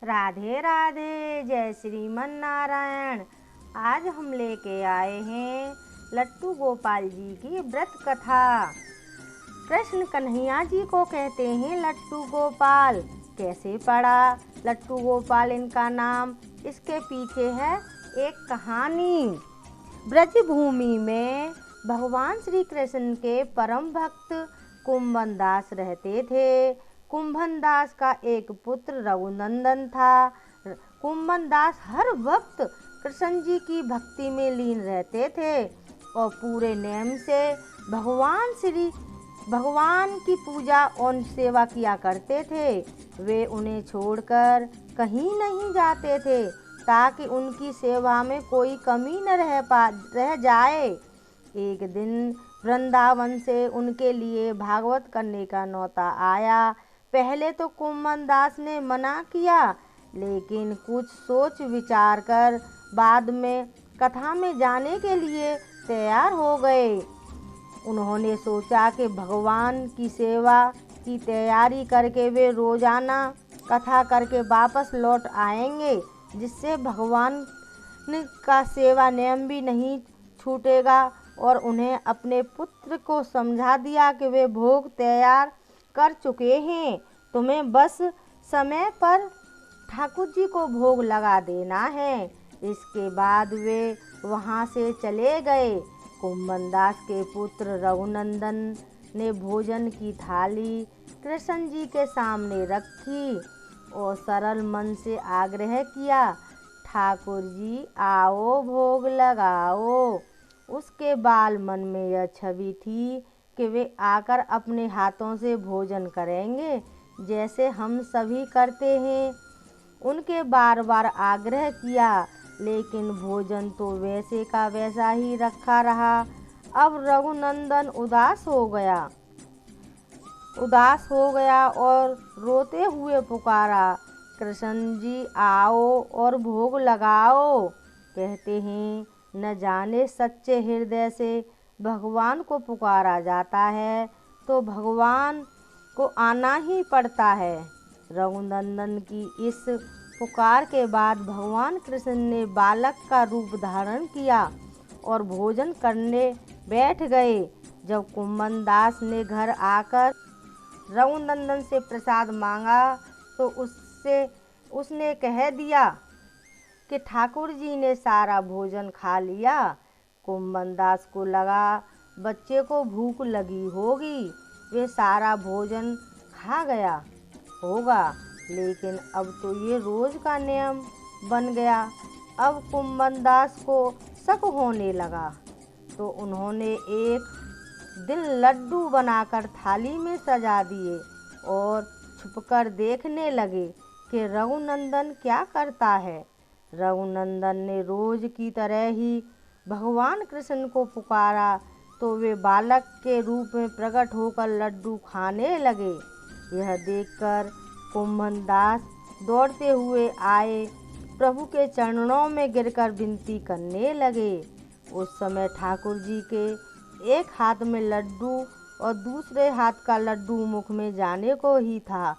राधे राधे, जय श्रीमन नारायण। आज हम लेके आए हैं लट्टू गोपाल जी की व्रत कथा। कृष्ण कन्हैया जी को कहते हैं लट्टू गोपाल। कैसे पड़ा लट्टू गोपाल इनका नाम, इसके पीछे है एक कहानी। ब्रज भूमि में भगवान श्री कृष्ण के परम भक्त कुंभन दास रहते थे। कुंभन दास का एक पुत्र रघुनंदन था। कुंभन दास हर वक्त कृष्ण जी की भक्ति में लीन रहते थे और पूरे नेम से भगवान की पूजा और सेवा किया करते थे। वे उन्हें छोड़कर कहीं नहीं जाते थे ताकि उनकी सेवा में कोई कमी न रह जाए। एक दिन वृंदावन से उनके लिए भागवत करने का न्योता आया। पहले तो कुंभन दास ने मना किया, लेकिन कुछ सोच विचार कर बाद में कथा में जाने के लिए तैयार हो गए। उन्होंने सोचा कि भगवान की सेवा की तैयारी करके वे रोजाना कथा करके वापस लौट आएंगे, जिससे भगवान का सेवा नियम भी नहीं छूटेगा। और उन्हें अपने पुत्र को समझा दिया कि वे भोग तैयार कर चुके हैं, तुम्हें बस समय पर ठाकुर जी को भोग लगा देना है। इसके बाद वे वहाँ से चले गए। कुंभन दास के पुत्र रघुनंदन ने भोजन की थाली कृष्ण जी के सामने रखी और सरल मन से आग्रह किया, ठाकुर जी आओ भोग लगाओ। उसके बाल मन में यह छवि थी कि वे आकर अपने हाथों से भोजन करेंगे, जैसे हम सभी करते हैं। उनके बार बार आग्रह किया, लेकिन भोजन तो वैसे का वैसा ही रखा रहा। अब रघुनंदन उदास हो गया और रोते हुए पुकारा, कृष्ण जी आओ और भोग लगाओ। कहते हैं न जाने सच्चे हृदय से भगवान को पुकारा जाता है तो भगवान को आना ही पड़ता है। रघुनंदन की इस पुकार के बाद भगवान कृष्ण ने बालक का रूप धारण किया और भोजन करने बैठ गए। जब कुंभन दास ने घर आकर रघुनंदन से प्रसाद मांगा तो उसने कह दिया कि ठाकुर जी ने सारा भोजन खा लिया। कुंभन दास को लगा बच्चे को भूख लगी होगी, वे सारा भोजन खा गया होगा, लेकिन अब तो ये रोज का नियम बन गया। अब कुंभन दास को शक होने लगा, तो उन्होंने एक दिन लड्डू बनाकर थाली में सजा दिए और छुपकर देखने लगे कि रघुनंदन क्या करता है। रघुनंदन ने रोज की तरह ही भगवान कृष्ण को पुकारा तो वे बालक के रूप में प्रकट होकर लड्डू खाने लगे। यह देखकर कुंभन दास दौड़ते हुए आए, प्रभु के चरणों में गिरकर विनती करने लगे। उस समय ठाकुर जी के एक हाथ में लड्डू और दूसरे हाथ का लड्डू मुख में जाने को ही था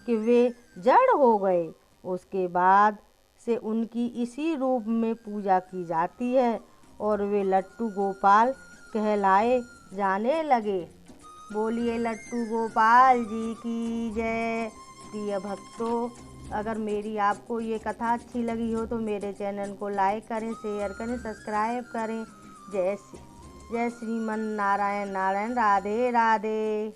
कि वे जड़ हो गए। उसके बाद से उनकी इसी रूप में पूजा की जाती है और वे लट्टू गोपाल कहलाए जाने लगे। बोलिए लट्टू गोपाल जी की जय। प्रिय भक्तों, अगर मेरी आपको ये कथा अच्छी लगी हो तो मेरे चैनल को लाइक करें, शेयर करें, सब्सक्राइब करें। जय श्रीमन नारायण नारायण। राधे राधे।